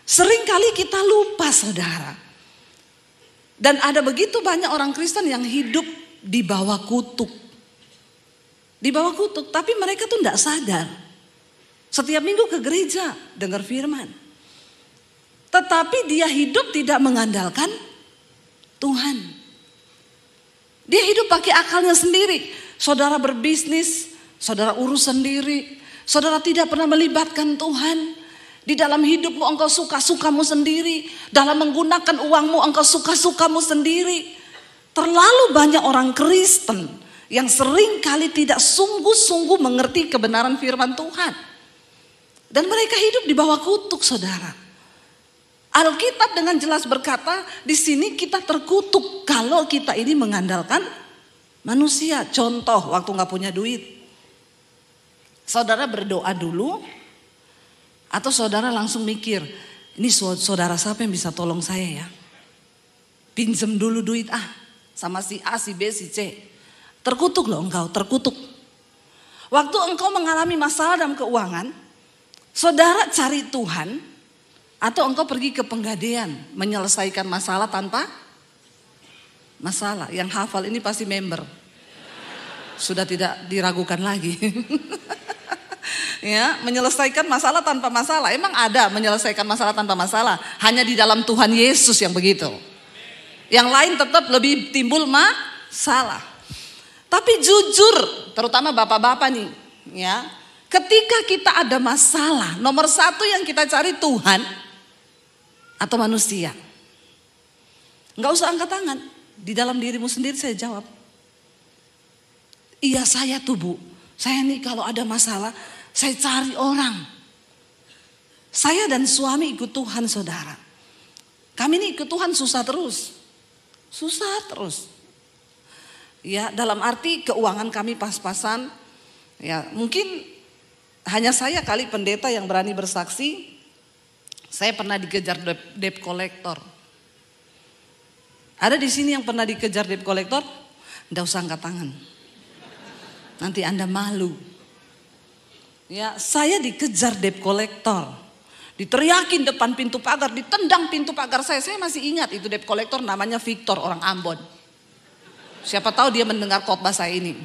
Seringkali kita lupa, saudara. Dan ada begitu banyak orang Kristen yang hidup di bawah kutuk. Di bawah kutuk, tapi mereka tuh enggak sadar. Setiap minggu ke gereja, dengar firman. Tetapi dia hidup tidak mengandalkan Tuhan. Dia hidup pakai akalnya sendiri. Saudara berbisnis, saudara urus sendiri. Saudara tidak pernah melibatkan Tuhan. Di dalam hidupmu engkau suka-sukamu sendiri. Dalam menggunakan uangmu engkau suka-sukamu sendiri. Terlalu banyak orang Kristen yang sering kali tidak sungguh-sungguh mengerti kebenaran firman Tuhan. Dan mereka hidup di bawah kutuk, saudara. Alkitab dengan jelas berkata, di sini kita terkutuk kalau kita ini mengandalkan manusia. Contoh, waktu gak punya duit. Saudara berdoa dulu, atau saudara langsung mikir, ini saudara siapa yang bisa tolong saya ya? Pinjam dulu duit sama si A, si B, si C. Terkutuk loh engkau, terkutuk. Waktu engkau mengalami masalah dalam keuangan, saudara cari Tuhan, atau engkau pergi ke penggadean menyelesaikan masalah tanpa masalah. Yang hafal ini pasti member. Sudah tidak diragukan lagi. Ya, menyelesaikan masalah tanpa masalah. Emang ada menyelesaikan masalah tanpa masalah? Hanya di dalam Tuhan Yesus yang begitu. Yang lain tetap lebih timbul masalah. Tapi jujur, terutama bapak-bapak nih, ya. Ketika kita ada masalah, nomor satu yang kita cari Tuhan atau manusia. Enggak usah angkat tangan. Di dalam dirimu sendiri saya jawab. Iya saya tuh Bu. Saya nih kalau ada masalah, saya cari orang. Saya dan suami ikut Tuhan, saudara. Kami ini ikut Tuhan susah terus. Susah terus. Ya, dalam arti keuangan kami pas-pasan. Ya, mungkin hanya saya kali pendeta yang berani bersaksi. Saya pernah dikejar debt collector. Ada di sini yang pernah dikejar debt collector? Nggak usah angkat tangan. Nanti Anda malu. Ya, saya dikejar debt collector. Diteriakin depan pintu pagar, ditendang pintu pagar saya. Saya masih ingat itu debt collector namanya Victor, orang Ambon. Siapa tahu dia mendengar khotbah saya ini.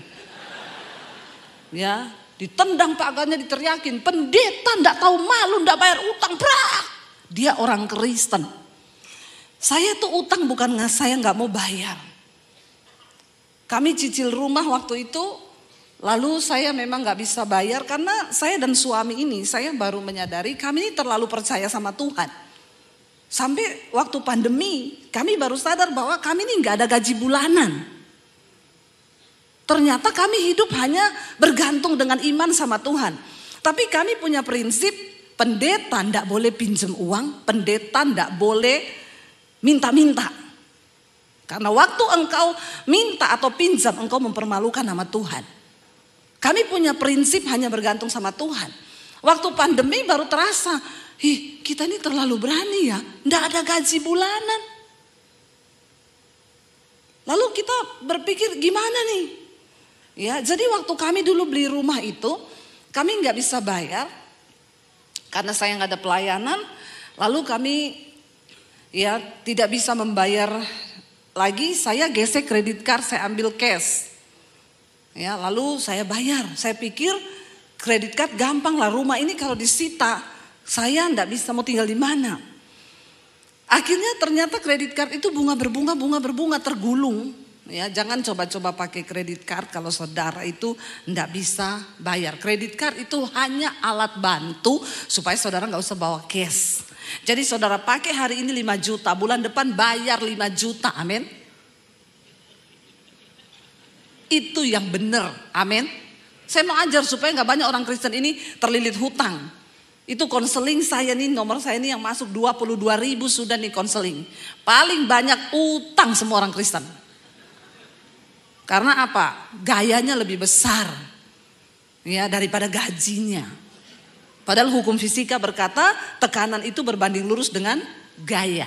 Ya, ditendang pagarnya, diteriakin, pendeta ndak tahu malu, ndak bayar utang, brak. Dia orang Kristen. Saya tuh utang bukan saya nggak mau bayar. Kami cicil rumah waktu itu, lalu saya memang nggak bisa bayar karena saya dan suami ini, saya baru menyadari kami ini terlalu percaya sama Tuhan. Sampai waktu pandemi, kami baru sadar bahwa kami ini nggak ada gaji bulanan. Ternyata kami hidup hanya bergantung dengan iman sama Tuhan. Tapi kami punya prinsip, pendeta ndak boleh pinjam uang, pendeta ndak boleh minta-minta. Karena waktu engkau minta atau pinjam, engkau mempermalukan nama Tuhan. Kami punya prinsip hanya bergantung sama Tuhan. Waktu pandemi baru terasa, kita ini terlalu berani ya, ndak ada gaji bulanan. Lalu kita berpikir gimana nih? Ya, jadi waktu kami dulu beli rumah itu, kami nggak bisa bayar karena saya nggak ada pelayanan. Lalu kami ya tidak bisa membayar lagi. Saya gesek kredit card, saya ambil cash. Ya, lalu saya bayar. Saya pikir kredit card gampang lah, rumah ini kalau disita, saya nggak bisa mau tinggal di mana. Akhirnya ternyata kredit card itu bunga berbunga tergulung. Ya, jangan coba-coba pakai kredit card kalau saudara itu nggak bisa bayar. Kredit card itu hanya alat bantu supaya saudara nggak usah bawa cash. Jadi saudara pakai hari ini 5 juta, bulan depan bayar 5 juta, amin. Itu yang benar, amin. Saya mau ajar supaya nggak banyak orang Kristen ini terlilit hutang. Itu konseling saya nih, nomor saya ini yang masuk 22.000 sudah nih konseling. Paling banyak utang semua orang Kristen. Karena apa? Gayanya lebih besar ya daripada gajinya. Padahal hukum fisika berkata tekanan itu berbanding lurus dengan gaya.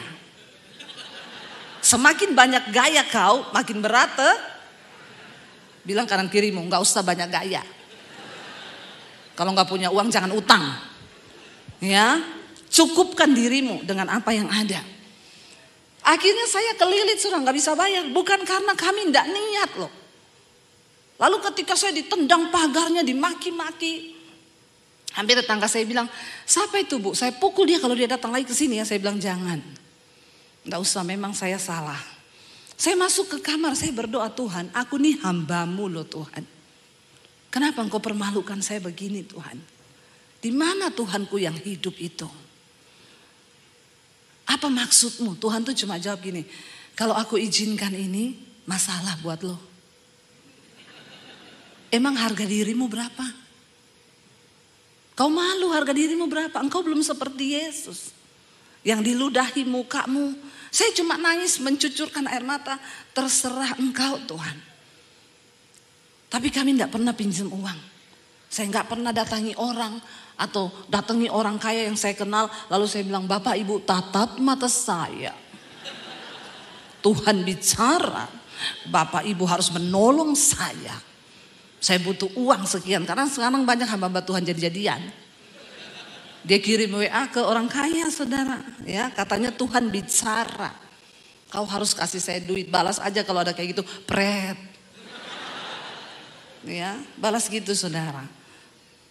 Semakin banyak gaya kau, makin berat. Bilang kanan kirimu, nggak usah banyak gaya. Kalau nggak punya uang jangan utang. Ya, Cukupkan dirimu dengan apa yang ada. Akhirnya saya kelilit sudah nggak bisa bayar. Bukan karena kami tidak niat loh. Lalu ketika saya ditendang pagarnya, dimaki-maki. Hampir tetangga saya bilang, siapa itu Bu? Saya pukul dia kalau dia datang lagi ke sini ya. Saya bilang jangan. Nggak usah, memang saya salah. Saya masuk ke kamar, saya berdoa, Tuhan aku nih hamba-Mu loh Tuhan. Kenapa Engkau permalukan saya begini Tuhan? Di mana Tuhanku yang hidup itu? Apa maksud-Mu? Tuhan tuh cuma jawab gini, kalau aku izinkan ini masalah buat lo. Emang harga dirimu berapa? Kau malu harga dirimu berapa? Engkau belum seperti Yesus yang diludahi mukamu. Saya cuma nangis mencucurkan air mata, terserah Engkau Tuhan. Tapi kami tidak pernah pinjam uang. Saya nggak pernah datangi orang atau datangi orang kaya yang saya kenal. Lalu saya bilang, Bapak Ibu tatap mata saya. Tuhan bicara, Bapak Ibu harus menolong saya. Saya butuh uang sekian. Karena sekarang banyak hamba-hamba Tuhan jadi-jadian. Dia kirim WA ke orang kaya saudara. Ya, katanya Tuhan bicara. Kau harus kasih saya duit. Balas aja kalau ada kayak gitu. Pret. Ya, balas gitu saudara.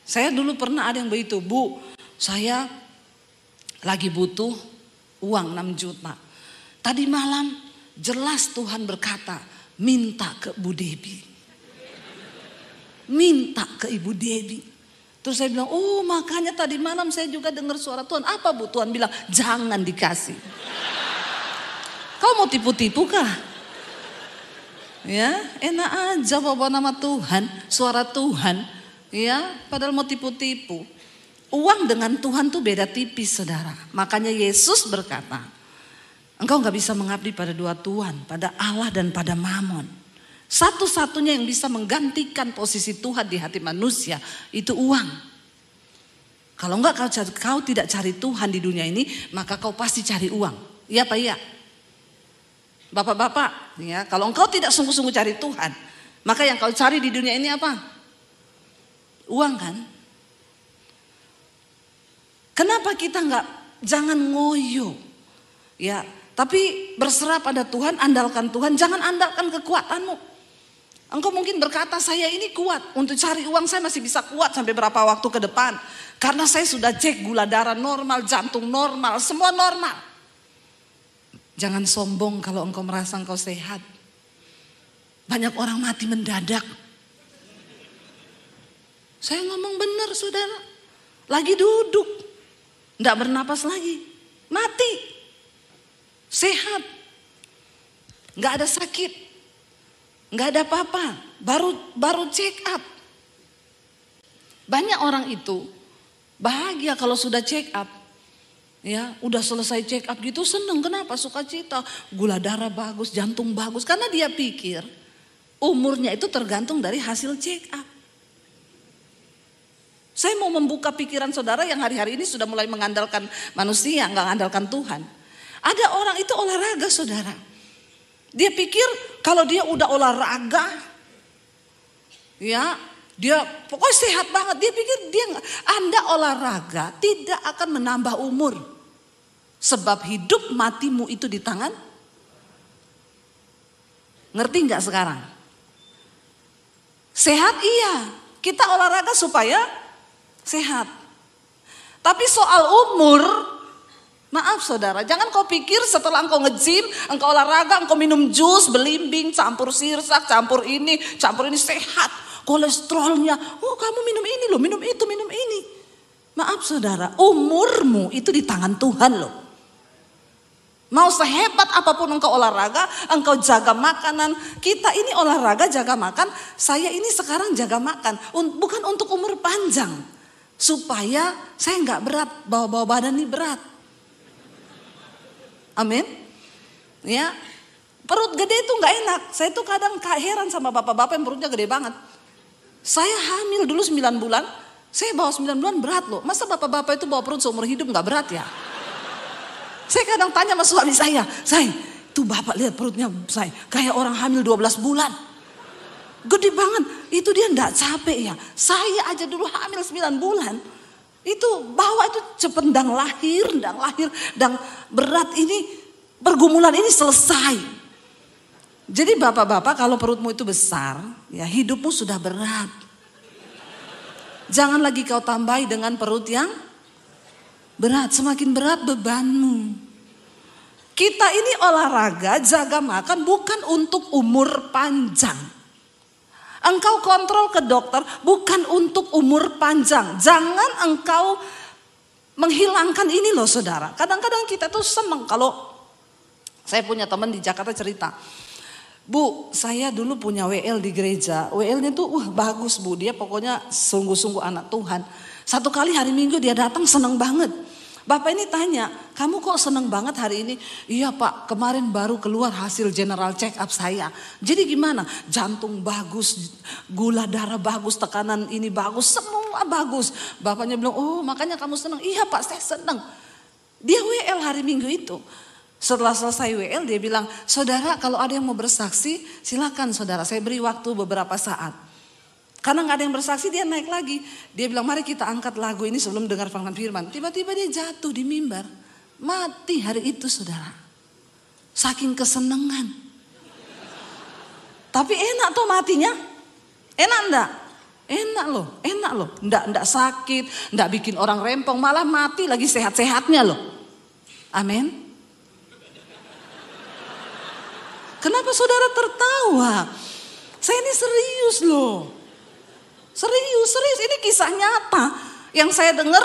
Saya dulu pernah ada yang begitu, Bu, saya lagi butuh uang 6 juta. Tadi malam jelas Tuhan berkata, minta ke Bu Debbie. Minta ke Ibu Debbie. Terus saya bilang, oh makanya tadi malam saya juga dengar suara Tuhan. Apa Bu? Tuhan bilang, jangan dikasih. Kau mau tipu-tipu kah? Ya, enak aja bawa nama Tuhan, suara Tuhan. Ya, padahal mau tipu-tipu. Uang dengan Tuhan tuh beda tipis saudara. Makanya Yesus berkata, engkau gak bisa mengabdi pada dua Tuhan, pada Allah dan pada Mamon. Satu-satunya yang bisa menggantikan posisi Tuhan di hati manusia itu uang. Kalau enggak kau tidak cari Tuhan di dunia ini, maka kau pasti cari uang. Iya Pak, iya. Bapak-bapak, ya, kalau engkau tidak sungguh-sungguh cari Tuhan, maka yang kau cari di dunia ini apa? Uang kan? Kenapa kita jangan ngoyo, ya? Tapi berserah pada Tuhan, andalkan Tuhan, jangan andalkan kekuatanmu. Engkau mungkin berkata, saya ini kuat untuk cari uang, saya masih bisa kuat sampai berapa waktu ke depan, karena saya sudah cek gula darah normal, jantung normal, semua normal. Jangan sombong kalau engkau merasa engkau sehat. Banyak orang mati mendadak. Saya ngomong benar saudara. Lagi duduk. Tidak bernapas lagi. Mati. Sehat. Nggak ada sakit. Nggak ada apa-apa. Baru check up. Banyak orang itu bahagia kalau sudah check up. Ya, udah selesai check up gitu seneng. Kenapa? Sukacita. Gula darah bagus, jantung bagus. Karena dia pikir umurnya itu tergantung dari hasil check up. Saya mau membuka pikiran saudara yang hari-hari ini sudah mulai mengandalkan manusia, nggak mengandalkan Tuhan. Ada orang itu olahraga saudara. Dia pikir kalau dia udah olahraga, ya dia pokoknya sehat banget. Dia pikir Anda olahraga tidak akan menambah umur. Sebab hidup matimu itu di tangan. Ngerti nggak sekarang? Sehat iya. Kita olahraga supaya sehat. Tapi soal umur, maaf saudara, jangan kau pikir setelah engkau nge-gym, engkau olahraga, engkau minum jus, belimbing, campur sirsak, campur ini sehat. Kolesterolnya, oh kamu minum ini loh, minum itu, minum ini. Maaf saudara, umurmu itu di tangan Tuhan loh. Mau sehebat apapun engkau olahraga, engkau jaga makanan. Kita ini olahraga jaga makan, saya ini sekarang jaga makan. Bukan untuk umur panjang. Supaya saya nggak berat, bawa badan ini berat. Amin. Ya, perut gede itu nggak enak. Saya tuh kadang heran sama bapak-bapak yang perutnya gede banget. Saya hamil dulu 9 bulan, saya bawa 9 bulan berat loh. Masa bapak-bapak itu bawa perut seumur hidup nggak berat ya? Saya kadang tanya sama suami saya, tuh bapak lihat perutnya saya kayak orang hamil 12 bulan. Gede banget, itu dia nggak capek ya. Saya aja dulu hamil 9 bulan. Itu bawa itu cependang lahir, dan berat ini, pergumulan ini selesai. Jadi bapak-bapak kalau perutmu itu besar, ya hidupmu sudah berat. Jangan lagi kau tambahi dengan perut yang berat, semakin berat bebanmu. Kita ini olahraga, jaga makan bukan untuk umur panjang. Engkau kontrol ke dokter bukan untuk umur panjang. Jangan engkau menghilangkan ini loh saudara. Kadang-kadang kita tuh senang kalau saya punya teman di Jakarta cerita. Bu, saya dulu punya WL di gereja. WL-nya tuh bagus bu. Dia pokoknya sungguh-sungguh anak Tuhan. Satu kali hari Minggu dia datang senang banget. Bapak ini tanya, kamu kok seneng banget hari ini? Iya pak, kemarin baru keluar hasil general check up saya. Jadi gimana? Jantung bagus, gula darah bagus, tekanan ini bagus, semua bagus. Bapaknya bilang, oh makanya kamu seneng. Iya pak, saya seneng. Dia WL hari Minggu itu. Setelah selesai WL dia bilang, saudara kalau ada yang mau bersaksi silakan saudara, saya beri waktu beberapa saat. Karena gak ada yang bersaksi dia naik lagi. Dia bilang mari kita angkat lagu ini sebelum dengar firman. Tiba-tiba dia jatuh di mimbar. Mati hari itu saudara. Saking kesenangan. Tapi enak tuh matinya. Enak enggak? Enak loh. Enggak sakit, enggak bikin orang rempong. Malah mati lagi sehat-sehatnya loh. Amin. Kenapa saudara tertawa? Saya ini serius loh. Serius, ini kisah nyata. Yang saya dengar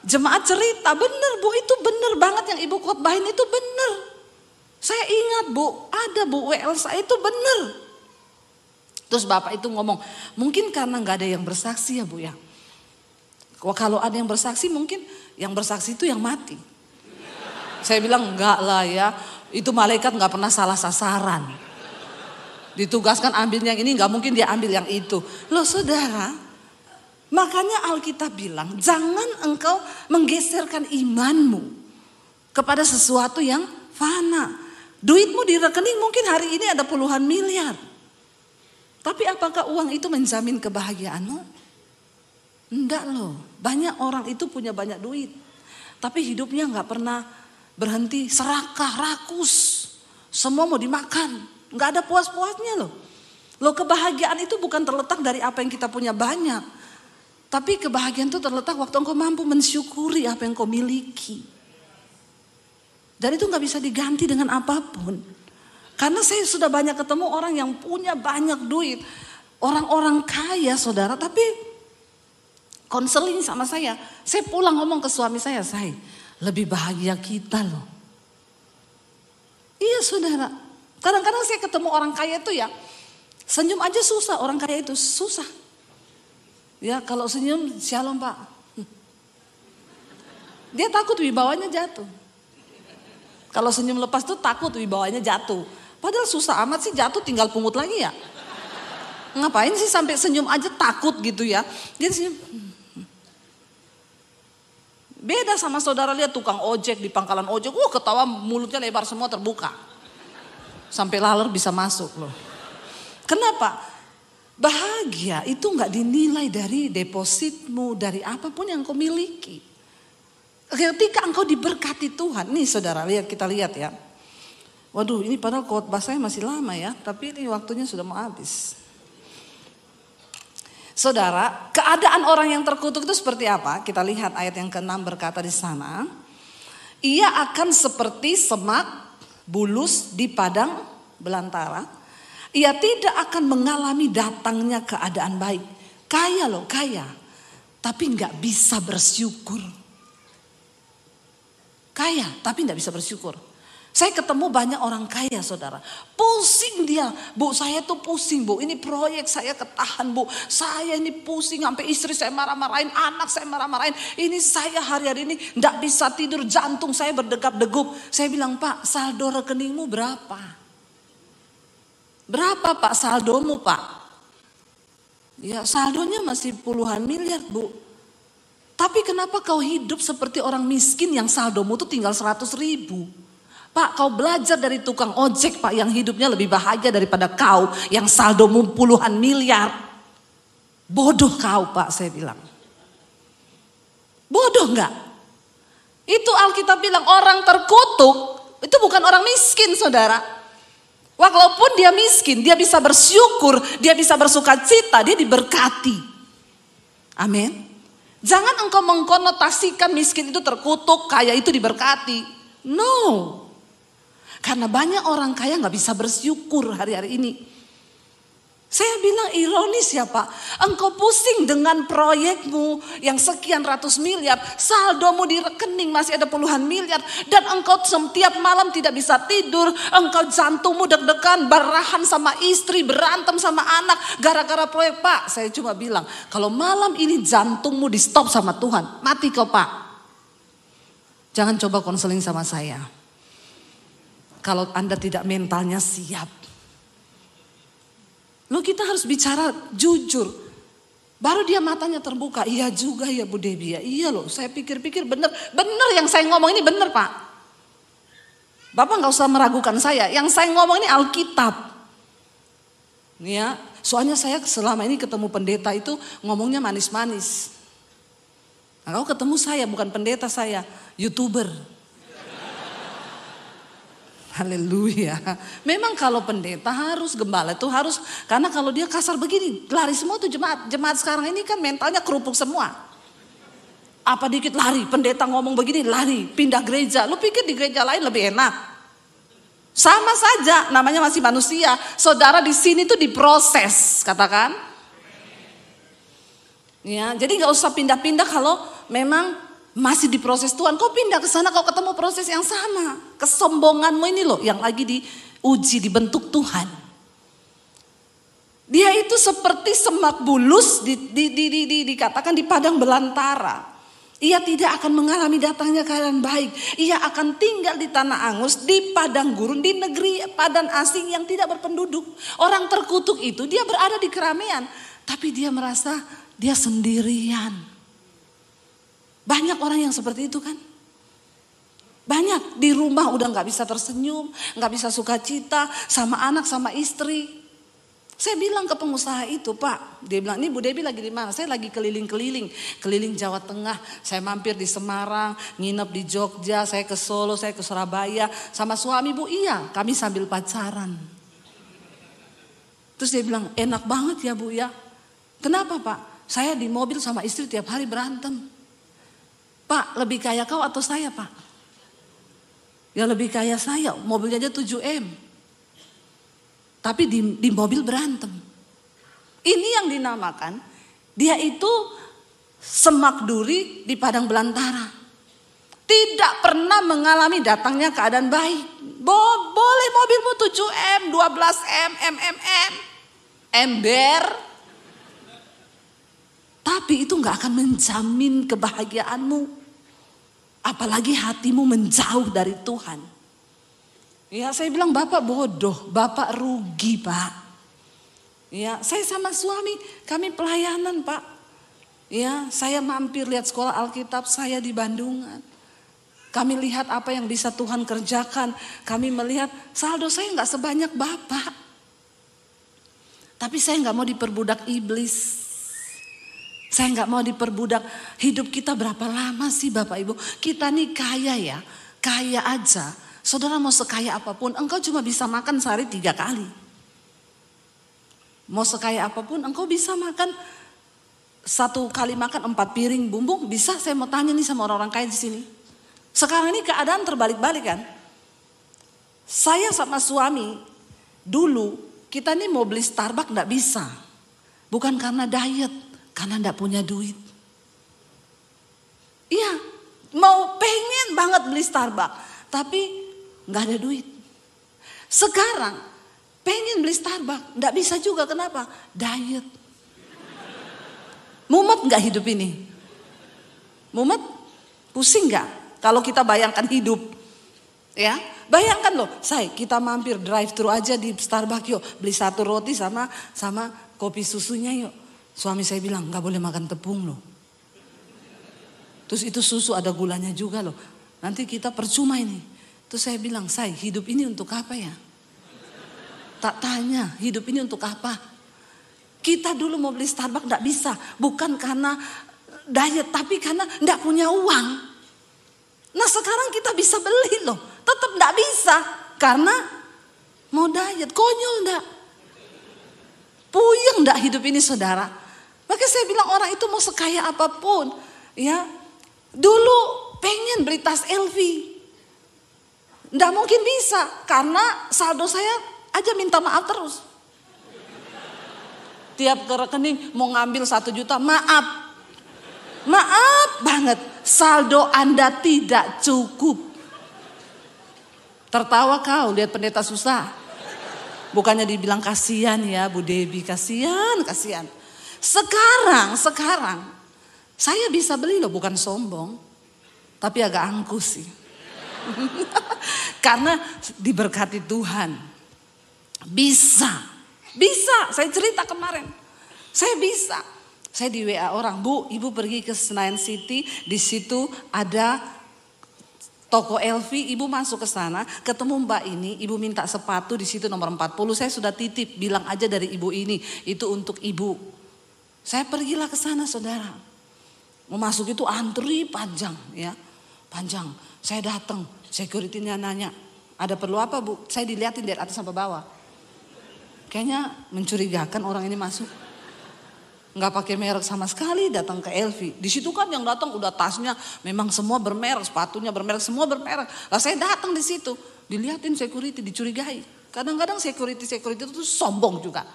jemaat cerita, bener bu, itu bener banget yang ibu khotbahin itu bener. Saya ingat bu, ada bu WL saya itu bener. Terus bapak itu ngomong, mungkin karena gak ada yang bersaksi ya bu ya. Kalau ada yang bersaksi mungkin yang bersaksi itu yang mati. Saya bilang enggak lah ya, itu malaikat gak pernah salah sasaran. Ditugaskan ambil yang ini, gak mungkin dia ambil yang itu. Loh saudara, makanya Alkitab bilang jangan engkau menggeserkan imanmu kepada sesuatu yang fana. Duitmu di rekening mungkin hari ini ada puluhan miliar. Tapi apakah uang itu menjamin kebahagiaanmu? Enggak loh, banyak orang itu punya banyak duit. Tapi hidupnya gak pernah berhenti, serakah, rakus. Semua mau dimakan. Nggak ada puas-puasnya loh. Loh kebahagiaan itu bukan terletak dari apa yang kita punya banyak. Tapi kebahagiaan itu terletak waktu engkau mampu mensyukuri apa yang kau miliki. Dan itu nggak bisa diganti dengan apapun. Karena saya sudah banyak ketemu orang yang punya banyak duit. Orang-orang kaya saudara, tapi konseling sama saya. Saya pulang ngomong ke suami saya lebih bahagia kita loh. Iya saudara. Kadang-kadang saya ketemu orang kaya itu ya, senyum aja susah, orang kaya itu susah. Ya kalau senyum, shalom pak. Dia takut wibawanya jatuh. Kalau senyum lepas tuh takut wibawanya jatuh. Padahal susah amat sih jatuh tinggal pungut lagi ya. Ngapain sih sampai senyum aja takut gitu ya. Dia senyum. Beda sama saudara lihat tukang ojek di pangkalan ojek. Ketawa mulutnya lebar semua terbuka. Sampai laler bisa masuk loh. Kenapa? Bahagia itu nggak dinilai dari depositmu, dari apapun yang kau miliki. Ketika engkau diberkati Tuhan, nih saudara kita lihat ya. Waduh ini padahal khotbah saya masih lama ya, tapi ini waktunya sudah mau habis. Saudara, keadaan orang yang terkutuk itu seperti apa? Kita lihat ayat yang ke-6 berkata di sana. Ia akan seperti semak bulus di padang belantara. Ia tidak akan mengalami datangnya keadaan baik. Kaya loh, kaya. Tapi gak bisa bersyukur. Kaya, tapi gak bisa bersyukur. Saya ketemu banyak orang kaya saudara. Pusing dia. Bu saya tuh pusing bu. Ini proyek saya ketahan bu. Saya ini pusing sampai istri saya marah-marahin. Anak saya marah-marahin. Ini saya hari-hari ini gak bisa tidur. Jantung saya berdegap-degup. Saya bilang pak saldo rekeningmu berapa? Berapa pak saldomu pak? Ya saldonya masih puluhan miliar bu. Tapi kenapa kau hidup seperti orang miskin yang saldomu tuh tinggal 100.000? Pak kau belajar dari tukang ojek pak yang hidupnya lebih bahagia daripada kau yang saldomu puluhan miliar. Bodoh kau pak saya bilang. Bodoh nggak? Itu Alkitab bilang orang terkutuk itu bukan orang miskin, saudara. Walaupun dia miskin, dia bisa bersyukur, dia bisa bersuka cita, dia diberkati. Amin. Jangan engkau mengkonotasikan miskin itu terkutuk, kaya itu diberkati. No. Karena banyak orang kaya gak bisa bersyukur hari-hari ini. Saya bilang ironis ya Pak. Engkau pusing dengan proyekmu yang sekian ratus miliar. Saldomu di rekening masih ada puluhan miliar. Dan engkau setiap malam tidak bisa tidur. Engkau jantungmu deg-degan, barahan sama istri, berantem sama anak. Gara-gara proyek. Pak, saya cuma bilang. Kalau malam ini jantungmu di stop sama Tuhan. Mati kau Pak. Jangan coba konseling sama saya. Kalau Anda tidak mentalnya siap. Loh kita harus bicara jujur. Baru dia matanya terbuka. Iya juga ya Bu Debbie ya. Iya loh saya pikir-pikir benar. Benar yang saya ngomong ini benar Pak. Bapak gak usah meragukan saya. Yang saya ngomong ini Alkitab. Ya, soalnya saya selama ini ketemu pendeta itu ngomongnya manis-manis. Nah, kau ketemu saya bukan pendeta saya. YouTuber. Haleluya. Memang kalau pendeta harus, gembala itu harus. Karena kalau dia kasar begini, lari semua tuh jemaat. Jemaat sekarang ini kan mentalnya kerupuk semua. Apa dikit lari, pendeta ngomong begini lari, pindah gereja. Lu pikir di gereja lain lebih enak? Sama saja, namanya masih manusia. Saudara di sini tuh diproses, katakan. Ya, jadi nggak usah pindah-pindah kalau memang masih diproses Tuhan. Kau pindah ke sana, kau ketemu proses yang sama. Kesombonganmu ini loh yang lagi diuji, dibentuk Tuhan. Dia itu seperti semak bulus dikatakan di padang belantara. Ia tidak akan mengalami datangnya keadaan baik. Ia akan tinggal di tanah angus, di padang gurun, di negeri padan asing yang tidak berpenduduk. Orang terkutuk itu dia berada di keramaian, tapi dia merasa dia sendirian. Banyak orang yang seperti itu kan. Banyak di rumah udah gak bisa tersenyum, gak bisa sukacita sama anak sama istri. Saya bilang ke pengusaha itu Pak, dia bilang ini Bu Debbie lagi di mana? Saya lagi keliling Jawa Tengah. Saya mampir di Semarang, nginep di Jogja, saya ke Solo, saya ke Surabaya. Sama suami Bu, iya kami sambil pacaran. Terus dia bilang enak banget ya Bu ya. Kenapa Pak? Saya di mobil sama istri tiap hari berantem. Pak, lebih kaya kau atau saya Pak? Ya lebih kaya saya, mobilnya aja 7M. Tapi di mobil berantem. Ini yang dinamakan, dia itu semak duri di padang belantara. Tidak pernah mengalami datangnya keadaan baik. Boleh mobilmu 7M, 12M, MMM, ember. Tapi itu gak akan menjamin kebahagiaanmu. Apalagi hatimu menjauh dari Tuhan. Ya saya bilang Bapak bodoh, Bapak rugi Pak. Ya saya sama suami kami pelayanan Pak. Ya saya mampir lihat sekolah Alkitab saya di Bandungan. Kami lihat apa yang bisa Tuhan kerjakan. Kami melihat saldo saya gak sebanyak Bapak. Tapi saya gak mau diperbudak iblis. Saya nggak mau diperbudak. Hidup kita berapa lama sih Bapak Ibu? Kita nih kaya ya, kaya aja. Saudara mau sekaya apapun, engkau cuma bisa makan sehari 3 kali. Mau sekaya apapun, engkau bisa makan 1 kali makan 4 piring bumbu. Bisa? Saya mau tanya nih sama orang-orang kaya di sini. Sekarang ini keadaan terbalik-balik kan? Saya sama suami dulu kita nih mau beli Starbucks nggak bisa, bukan karena diet. Karena enggak punya duit. Iya, mau pengen banget beli Starbucks. Tapi enggak ada duit. Sekarang pengen beli Starbucks. Enggak bisa juga, kenapa? Diet. Mumet enggak hidup ini? Mumet? Pusing enggak? Kalau kita bayangkan hidup. Ya, bayangkan loh, kita mampir drive thru aja di Starbucks yuk. Beli 1 roti sama kopi susunya yuk. Suami saya bilang gak boleh makan tepung loh. Terus itu susu ada gulanya juga loh. Nanti kita percuma ini. Terus saya bilang, hidup ini untuk apa ya? Tak tanya, hidup ini untuk apa? Kita dulu mau beli Starbucks gak bisa. Bukan karena diet tapi karena enggak punya uang. Nah sekarang kita bisa beli loh, tetap enggak bisa karena mau diet. Konyol enggak? Puyeng enggak hidup ini saudara? Makanya saya bilang orang itu mau sekaya apapun, ya dulu pengen beli tas LV, enggak mungkin bisa karena saldo saya aja minta maaf terus. Tiap ke rekening mau ngambil 1 juta, maaf banget, saldo Anda tidak cukup. Tertawa kau lihat pendeta susah. Bukannya dibilang kasihan ya Bu Debbie, kasihan. Sekarang saya bisa beli loh, bukan sombong, tapi agak angkuh sih. Karena diberkati Tuhan. Bisa. Saya cerita kemarin. Saya bisa. Saya di WA orang, Bu, Ibu pergi ke Senayan City, di situ ada toko LV, Ibu masuk ke sana, ketemu Mbak ini, Ibu minta sepatu di situ nomor 40, saya sudah titip, bilang aja dari Ibu ini, itu untuk Ibu. Saya pergilah ke sana saudara. Mau masuk itu antri panjang ya. Panjang. Saya datang, security-nya nanya, ada perlu apa Bu? Saya dilihatin dari atas sampai bawah. Kayaknya mencurigakan orang ini masuk. Nggak pakai merek sama sekali, datang ke LV. Di situ kan yang datang udah tasnya memang semua bermerek, sepatunya bermerek, semua bermerek. Lah saya datang di situ, dilihatin security, dicurigai. Kadang-kadang security itu sombong juga.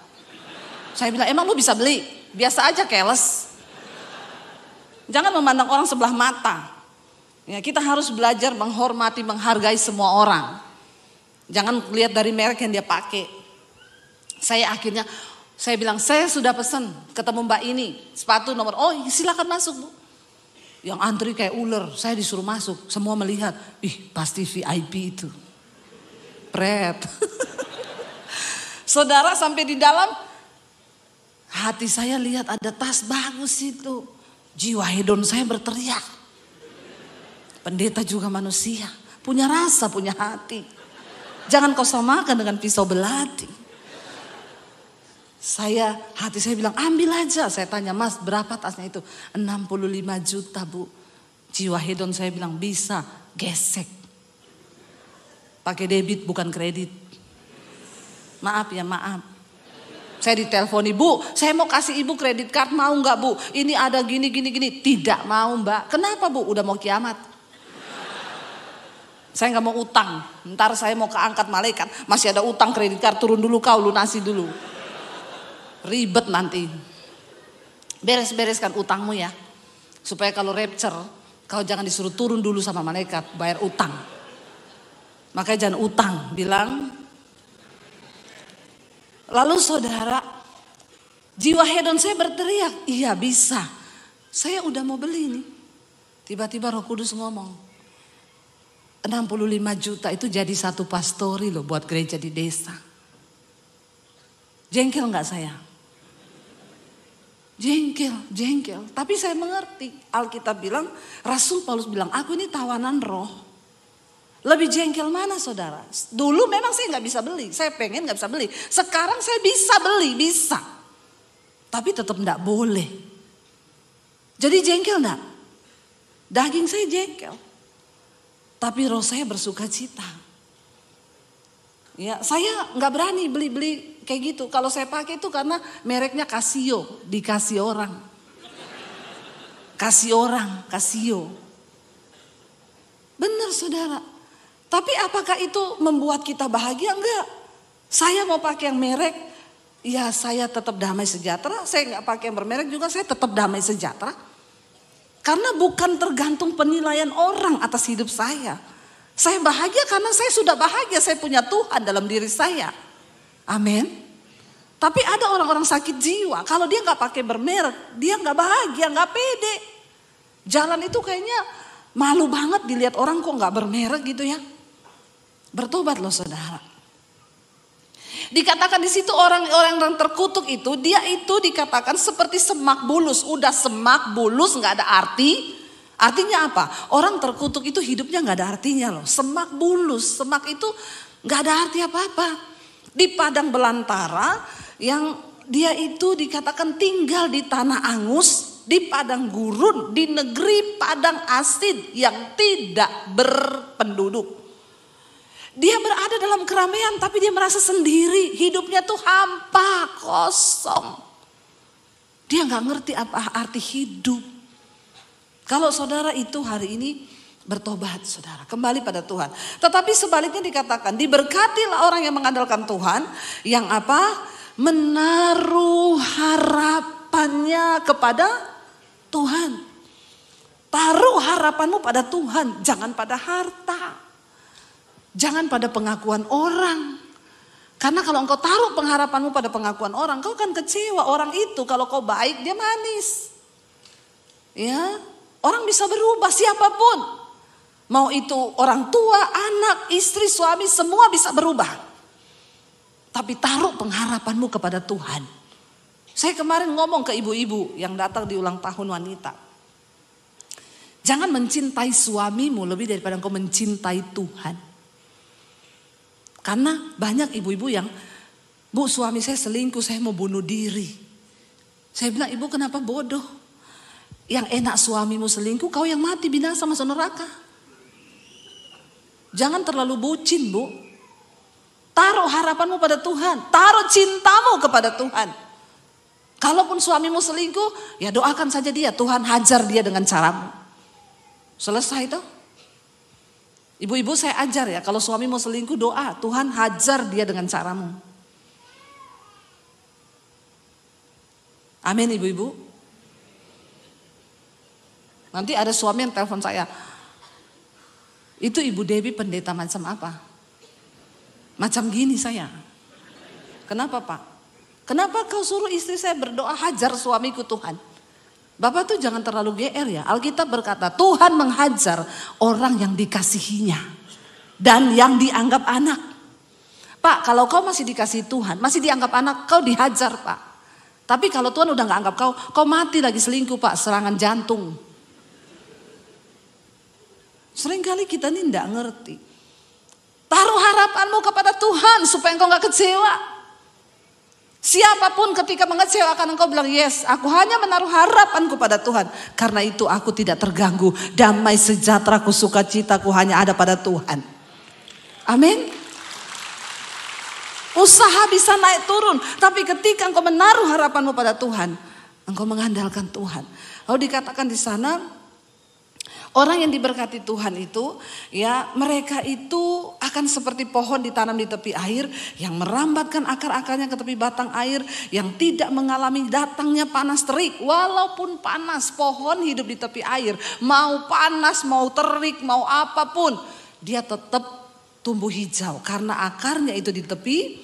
Saya bilang, emang lu bisa beli? Biasa aja keles. Jangan memandang orang sebelah mata. Ya, kita harus belajar menghormati, menghargai semua orang. Jangan lihat dari merek yang dia pakai. Saya bilang, saya sudah pesan ketemu Mbak ini, sepatu nomor, oh silakan masuk Bu. Yang antri kayak ular, saya disuruh masuk, semua melihat, ih pasti VIP itu. Pret. Saudara sampai di dalam, hati saya lihat ada tas bagus itu. Jiwa hedon saya berteriak. Pendeta juga manusia, punya rasa, punya hati. Jangan kau samakan dengan pisau belati. Hati saya bilang ambil aja. Saya tanya, Mas berapa tasnya itu? 65 juta Bu. Jiwa hedon saya bilang bisa, gesek. Pakai debit bukan kredit. Maaf. Saya diteleponi, Bu saya mau kasih Ibu kredit card, mau gak Bu? Ini ada gini. Tidak mau Mbak. Kenapa Bu? Udah mau kiamat. Saya gak mau utang. Ntar saya mau keangkat malaikat, masih ada utang kredit card, turun dulu kau lunasi dulu. Ribet nanti. Bereskan utangmu ya. Supaya kalau rapture, kau jangan disuruh turun dulu sama malaikat, bayar utang. Makanya jangan utang, bilang. Lalu saudara, jiwa hedon saya berteriak, iya bisa. Saya udah mau beli nih. Tiba-tiba Roh Kudus ngomong, 65 juta itu jadi satu pastori loh buat gereja di desa. Jengkel gak saya? Jengkel. Tapi saya mengerti. Alkitab bilang, Rasul Paulus bilang, aku ini tawanan roh. Lebih jengkel mana saudara? Dulu memang saya gak bisa beli. Saya pengen gak bisa beli. Sekarang saya bisa beli, bisa. Tapi tetap gak boleh. Jadi jengkel gak? Daging saya jengkel. Tapi roh saya bersuka cita. Ya, saya gak berani beli-beli kayak gitu. Kalau saya pakai itu karena mereknya Casio, dikasih orang. Casio. Benar saudara. Tapi apakah itu membuat kita bahagia? Enggak. Saya mau pakai yang merek, ya saya tetap damai sejahtera. Saya gak pakai yang bermerek juga, saya tetap damai sejahtera. Karena bukan tergantung penilaian orang atas hidup saya. Saya bahagia karena saya sudah bahagia, saya punya Tuhan dalam diri saya. Amin. Tapi ada orang-orang sakit jiwa, kalau dia gak pakai bermerek, dia gak bahagia, gak pede. Jalan itu kayaknya malu banget dilihat orang kok gak bermerek gitu ya. Bertobat loh saudara. Dikatakan di situ orang-orang yang terkutuk itu, dia itu dikatakan seperti semak bulus. Udah semak bulus gak ada arti. Artinya apa? Orang terkutuk itu hidupnya gak ada artinya loh. Semak bulus, semak itu gak ada arti apa-apa. Di padang belantara yang dia itu dikatakan tinggal di tanah angus. di padang gurun, di negeri padang asin yang tidak berpenduduk. Dia berada dalam keramaian tapi dia merasa sendiri, hidupnya tuh hampa, kosong. Dia gak ngerti apa arti hidup. Kalau saudara itu hari ini bertobat, saudara, kembali pada Tuhan. Tetapi sebaliknya dikatakan, diberkatilah orang yang mengandalkan Tuhan, yang apa? Menaruh harapannya kepada Tuhan. Taruh harapanmu pada Tuhan, jangan pada harta. Jangan pada pengakuan orang. Karena kalau engkau taruh pengharapanmu pada pengakuan orang, kau akan kecewa. Orang itu kalau kau baik dia manis. Ya, orang bisa berubah siapapun. Mau itu orang tua, anak, istri, suami, semua bisa berubah. Tapi taruh pengharapanmu kepada Tuhan. Saya kemarin ngomong ke ibu-ibu yang datang di ulang tahun wanita. Jangan mencintai suamimu lebih daripada engkau mencintai Tuhan. Karena banyak ibu-ibu yang, Bu, suami saya selingkuh, saya mau bunuh diri. Saya bilang, ibu kenapa bodoh? Yang enak suamimu selingkuh, kau yang mati binasa masuk neraka. Jangan terlalu bucin, Bu. Taruh harapanmu pada Tuhan, taruh cintamu kepada Tuhan. Kalaupun suamimu selingkuh, ya doakan saja dia, Tuhan hajar dia dengan caramu. Selesai toh. Ibu-ibu saya ajar ya, kalau suami mau selingkuh doa, Tuhan hajar dia dengan caramu. Amin ibu-ibu. Nanti ada suami yang telepon saya, itu Ibu Debbie pendeta macam apa? Macam gini saya. Kenapa Pak? Kenapa kau suruh istri saya berdoa hajar suamiku Tuhan? Bapak tuh jangan terlalu GR ya. Alkitab berkata Tuhan menghajar orang yang dikasihinya dan yang dianggap anak. Pak, kalau kau masih dikasihi Tuhan, masih dianggap anak, kau dihajar Pak. Tapi kalau Tuhan udah gak anggap kau mati lagi selingkuh Pak, serangan jantung. Seringkali kita ini gak ngerti. Taruh harapanmu kepada Tuhan supaya engkau gak kecewa. Siapapun ketika mengecewakan engkau bilang, yes, aku hanya menaruh harapanku pada Tuhan. Karena itu aku tidak terganggu. Damai sejahteraku, sukacitaku hanya ada pada Tuhan. Amin. Usaha bisa naik turun. Tapi ketika engkau menaruh harapanmu pada Tuhan, engkau mengandalkan Tuhan. Lalu dikatakan di sana, orang yang diberkati Tuhan itu, ya mereka itu akan seperti pohon ditanam di tepi air yang merambatkan akar-akarnya ke tepi batang air yang tidak mengalami datangnya panas terik. Walaupun panas, pohon hidup di tepi air, mau panas, mau terik, mau apapun, dia tetap tumbuh hijau karena akarnya itu di tepi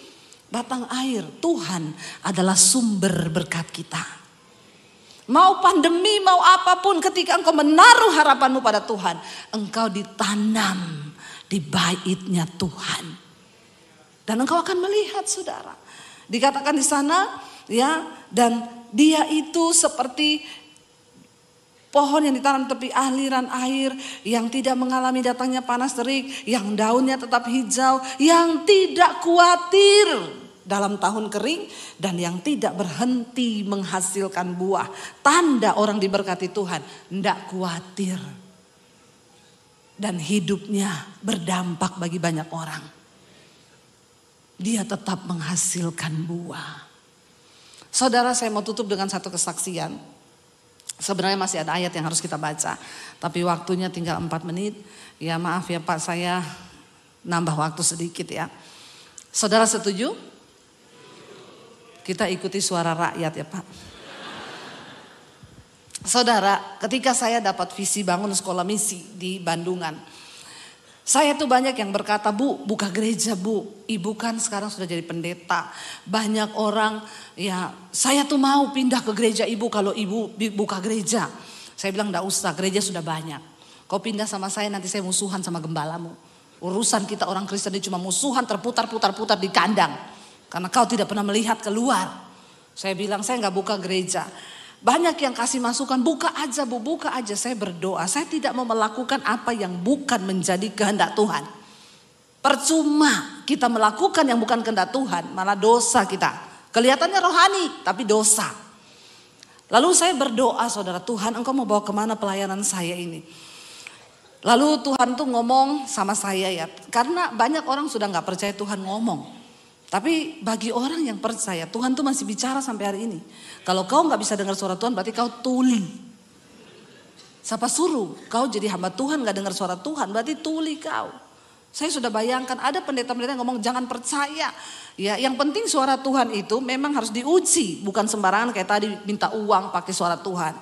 batang air. Tuhan adalah sumber berkat kita. Mau pandemi, mau apapun, ketika engkau menaruh harapanmu pada Tuhan, engkau ditanam di baitnya Tuhan. Dan engkau akan melihat saudara. Dikatakan di sana, ya, dan dia itu seperti pohon yang ditanam tepi aliran air, yang tidak mengalami datangnya panas terik, yang daunnya tetap hijau, yang tidak khawatir dalam tahun kering, dan yang tidak berhenti menghasilkan buah. Tanda orang diberkati Tuhan, tidak khawatir. Dan hidupnya berdampak bagi banyak orang. Dia tetap menghasilkan buah. Saudara, saya mau tutup dengan satu kesaksian. Sebenarnya masih ada ayat yang harus kita baca, tapi waktunya tinggal 4 menit. Ya maaf ya Pak, saya nambah waktu sedikit ya. Saudara setuju? Kita ikuti suara rakyat ya Pak. Saudara, ketika saya dapat visi bangun sekolah misi di Bandungan, saya tuh banyak yang berkata, Bu, buka gereja Bu. Ibu kan sekarang sudah jadi pendeta. Banyak orang, ya saya tuh mau pindah ke gereja Ibu kalau Ibu buka gereja. Saya bilang enggak usah, gereja sudah banyak. Kau pindah sama saya nanti saya musuhan sama gembalamu. Urusan kita orang Kristen ini cuma musuhan terputar-putar di kandang. Karena kau tidak pernah melihat keluar. Saya bilang saya gak buka gereja. Banyak yang kasih masukan, buka aja Bu, buka aja. Saya berdoa, saya tidak mau melakukan apa yang bukan menjadi kehendak Tuhan. Percuma kita melakukan yang bukan kehendak Tuhan, malah dosa kita. Kelihatannya rohani tapi dosa. Lalu saya berdoa, saudara, Tuhan engkau mau bawa kemana pelayanan saya ini? Lalu Tuhan tuh ngomong sama saya ya, karena banyak orang sudah gak percaya Tuhan ngomong. Tapi bagi orang yang percaya, Tuhan tuh masih bicara sampai hari ini. Kalau kau gak bisa dengar suara Tuhan, berarti kau tuli. Siapa suruh kau jadi hamba Tuhan gak dengar suara Tuhan, berarti tuli kau. Saya sudah bayangkan ada pendeta-pendeta yang ngomong jangan percaya. Ya, yang penting suara Tuhan itu memang harus diuji, bukan sembarangan kayak tadi minta uang pakai suara Tuhan.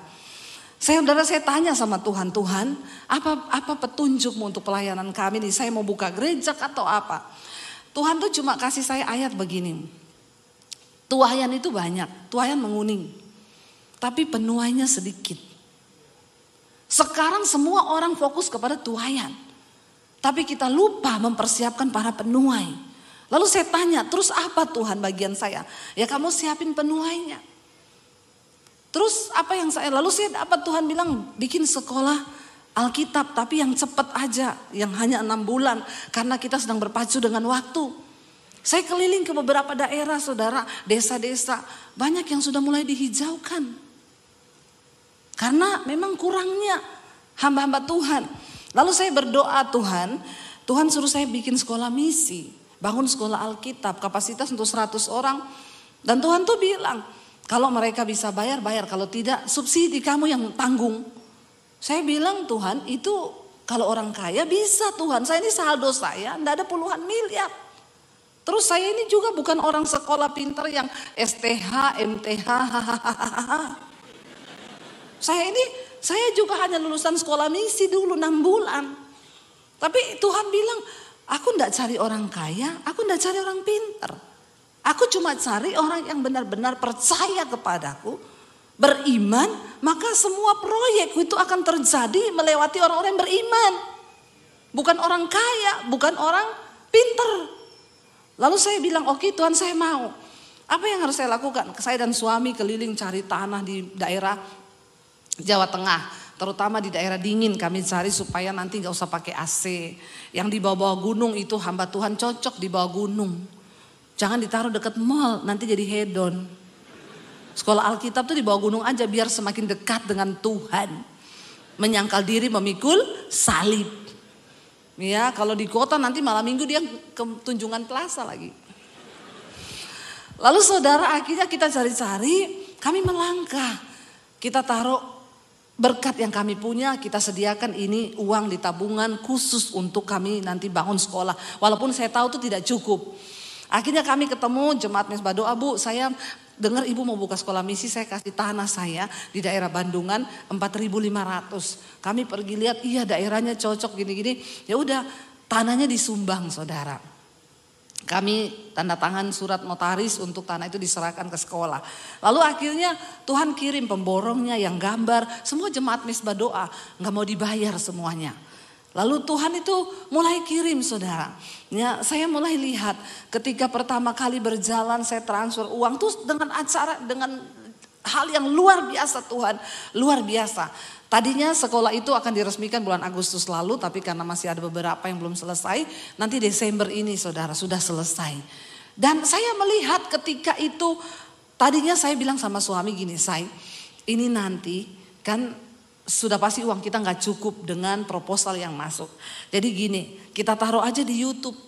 Saudara, saya tanya sama Tuhan, Tuhan, apa petunjukmu untuk pelayanan kami nih? Saya mau buka gereja atau apa? Tuhan tuh cuma kasih saya ayat begini. Tuayan itu banyak, tuayan menguning. Tapi penuainya sedikit. Sekarang semua orang fokus kepada tuayan. Tapi kita lupa mempersiapkan para penuai. Lalu saya tanya, terus apa Tuhan bagian saya? Ya kamu siapin penuainya. Terus apa yang lalu saya dapat Tuhan bilang bikin sekolah Alkitab tapi yang cepat aja. Yang hanya 6 bulan karena kita sedang berpacu dengan waktu. Saya keliling ke beberapa daerah saudara, desa-desa. Banyak yang sudah mulai dihijaukan. Karena memang kurangnya hamba-hamba Tuhan. Lalu saya berdoa Tuhan suruh saya bikin sekolah misi. Bangun sekolah Alkitab, kapasitas untuk 100 orang. Dan Tuhan tuh bilang, kalau mereka bisa bayar, kalau tidak subsidi kamu yang tanggung. Saya bilang Tuhan itu kalau orang kaya bisa Tuhan. Saya ini saldo saya enggak ada puluhan miliar. Terus saya ini juga bukan orang sekolah pintar yang STH, MTH. Saya juga hanya lulusan sekolah misi dulu 6 bulan. Tapi Tuhan bilang, aku enggak cari orang kaya, aku enggak cari orang pintar. Aku cuma cari orang yang benar-benar percaya kepadaku, beriman, maka semua proyek itu akan terjadi melewati orang-orang yang beriman. Bukan orang kaya, bukan orang pintar. Lalu saya bilang, oke Tuhan saya mau. Apa yang harus saya lakukan? Saya dan suami keliling cari tanah di daerah Jawa Tengah. Terutama di daerah dingin kami cari supaya nanti gak usah pakai AC. Yang di bawah-bawah gunung itu hamba Tuhan cocok di bawah gunung. Jangan ditaruh dekat mall, nanti jadi hedon. Sekolah Alkitab tuh di bawah gunung aja biar semakin dekat dengan Tuhan. Menyangkal diri memikul salib. Ya, kalau di kota nanti malam minggu dia ke Tunjungan Plaza lagi. Lalu saudara akhirnya kita cari-cari, kami melangkah. Kita taruh berkat yang kami punya, kita sediakan ini uang di tabungan khusus untuk kami nanti bangun sekolah. Walaupun saya tahu itu tidak cukup. Akhirnya kami ketemu jemaat Mesbah Doa, Bu, saya dengar ibu mau buka sekolah misi, saya kasih tanah saya di daerah Bandungan 4.500. Kami pergi lihat, iya daerahnya cocok gini-gini. Ya udah, tanahnya disumbang saudara. Kami tanda tangan surat notaris untuk tanah itu diserahkan ke sekolah. Lalu akhirnya Tuhan kirim pemborongnya yang gambar, semua jemaat Mesbah Doa, nggak mau dibayar semuanya. Lalu Tuhan itu mulai kirim saudara. Ya, saya mulai lihat ketika pertama kali berjalan saya transfer uang tuh dengan acara, dengan hal yang luar biasa Tuhan. Luar biasa. Tadinya sekolah itu akan diresmikan bulan Agustus lalu, tapi karena masih ada beberapa yang belum selesai, nanti Desember ini saudara sudah selesai. Dan saya melihat ketika itu, tadinya saya bilang sama suami gini, ini nanti kan sudah pasti uang kita nggak cukup dengan proposal yang masuk. Jadi gini, kita taruh aja di YouTube.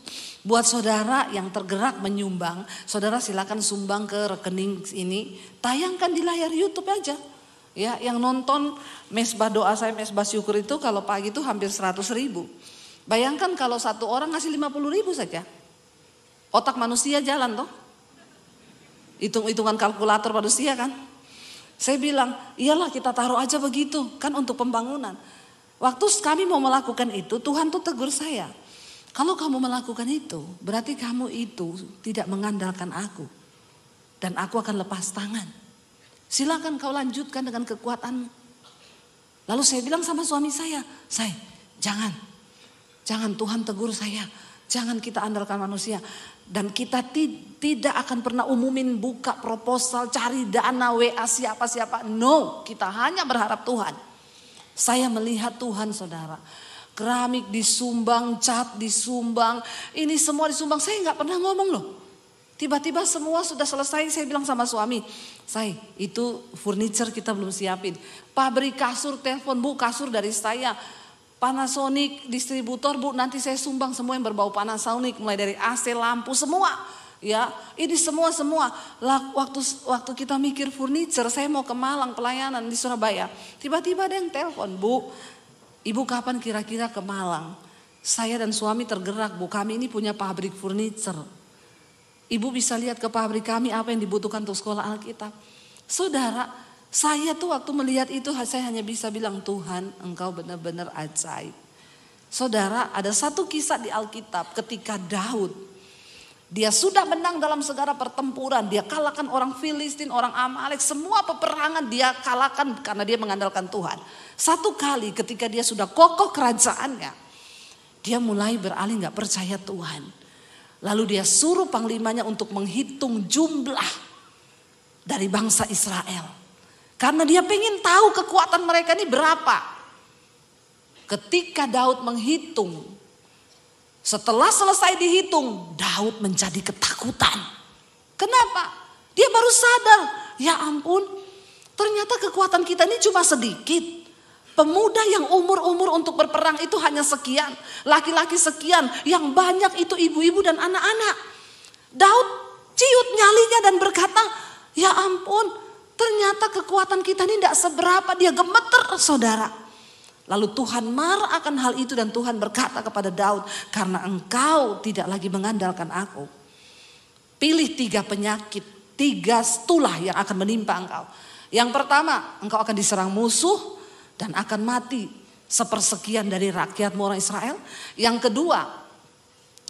Buat saudara yang tergerak menyumbang, saudara silakan sumbang ke rekening ini, tayangkan di layar YouTube aja. Ya, yang nonton Mesbah Doa saya, Mesbah Syukur itu kalau pagi itu hampir 100.000. Bayangkan kalau satu orang ngasih 50.000 saja. Otak manusia jalan toh. Hitung-hitungan kalkulator manusia kan. Saya bilang, iyalah kita taruh aja begitu, kan untuk pembangunan. Waktu kami mau melakukan itu, Tuhan tuh tegur saya. Kalau kamu melakukan itu, berarti kamu itu tidak mengandalkan aku. Dan aku akan lepas tangan. Silakan kau lanjutkan dengan kekuatanmu. Lalu saya bilang sama suami saya, jangan Tuhan tegur saya. Jangan kita andalkan manusia. Dan kita tidak akan pernah umumin buka proposal, cari dana, WA siapa-siapa. No, kita hanya berharap Tuhan. Saya melihat Tuhan saudara. Keramik disumbang, cat disumbang. Ini semua disumbang. Saya gak pernah ngomong loh. Tiba-tiba semua sudah selesai, saya bilang sama suami, "Say, itu furniture kita belum siapin. Pabrik kasur telepon, Bu, kasur dari saya. Panasonic distributor, Bu, nanti saya sumbang semua yang berbau Panasonic, mulai dari AC, lampu, semua. Ya, ini semua. Lah, waktu kita mikir furniture, saya mau ke Malang pelayanan di Surabaya. Tiba-tiba ada yang telepon, "Bu, Ibu kapan kira-kira ke Malang? Saya dan suami tergerak, Bu, kami ini punya pabrik furniture. Ibu bisa lihat ke pabrik kami apa yang dibutuhkan untuk sekolah Alkitab." Saudara, saya tuh waktu melihat itu saya hanya bisa bilang, "Tuhan, Engkau benar-benar ajaib." Saudara, ada satu kisah di Alkitab ketika Daud, dia sudah menang dalam segala pertempuran. Dia kalahkan orang Filistin, orang Amalek, semua peperangan dia kalahkan karena dia mengandalkan Tuhan. Satu kali ketika dia sudah kokoh kerajaannya, dia mulai beralih gak percaya Tuhan. Lalu dia suruh panglimanya untuk menghitung jumlah dari bangsa Israel. Karena dia pengen tahu kekuatan mereka ini berapa. Ketika Daud menghitung, setelah selesai dihitung, Daud menjadi ketakutan. Kenapa? Dia baru sadar, ya ampun, ternyata kekuatan kita ini cuma sedikit. Pemuda yang umur-umur untuk berperang itu hanya sekian. Laki-laki sekian. Yang banyak itu ibu-ibu dan anak-anak. Daud ciut nyalinya dan berkata, "Ya ampun, ternyata kekuatan kita ini tidak seberapa." Dia gemeter, saudara. Lalu Tuhan marah akan hal itu dan Tuhan berkata kepada Daud, "Karena engkau tidak lagi mengandalkan aku. Pilih 3 penyakit, 3 tulah yang akan menimpa engkau. Yang pertama, engkau akan diserang musuh dan akan mati sepersekian dari rakyatmu orang Israel. Yang kedua,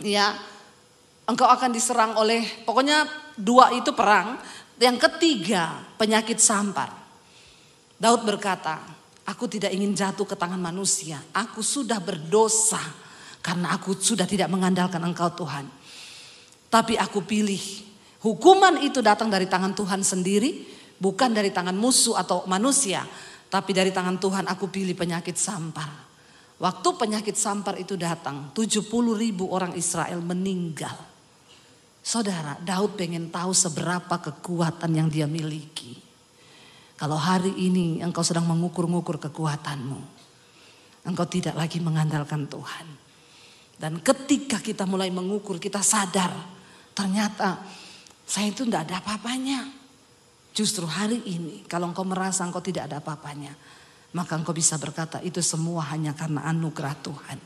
ya, engkau akan diserang oleh, pokoknya 2 itu perang. Yang ketiga, penyakit sampar." Daud berkata, "Aku tidak ingin jatuh ke tangan manusia. Aku sudah berdosa karena aku sudah tidak mengandalkan Engkau Tuhan. Tapi aku pilih hukuman itu datang dari tangan Tuhan sendiri, bukan dari tangan musuh atau manusia. Tapi dari tangan Tuhan aku pilih penyakit sampar." Waktu penyakit sampar itu datang, 70.000 orang Israel meninggal. Saudara, Daud pengen tahu seberapa kekuatan yang dia miliki. Kalau hari ini engkau sedang mengukur-ngukur kekuatanmu, engkau tidak lagi mengandalkan Tuhan. Dan ketika kita mulai mengukur, kita sadar, ternyata saya itu tidak ada apa-apanya. Justru hari ini kalau engkau merasa engkau tidak ada apa-apanya, maka engkau bisa berkata itu semua hanya karena anugerah Tuhan.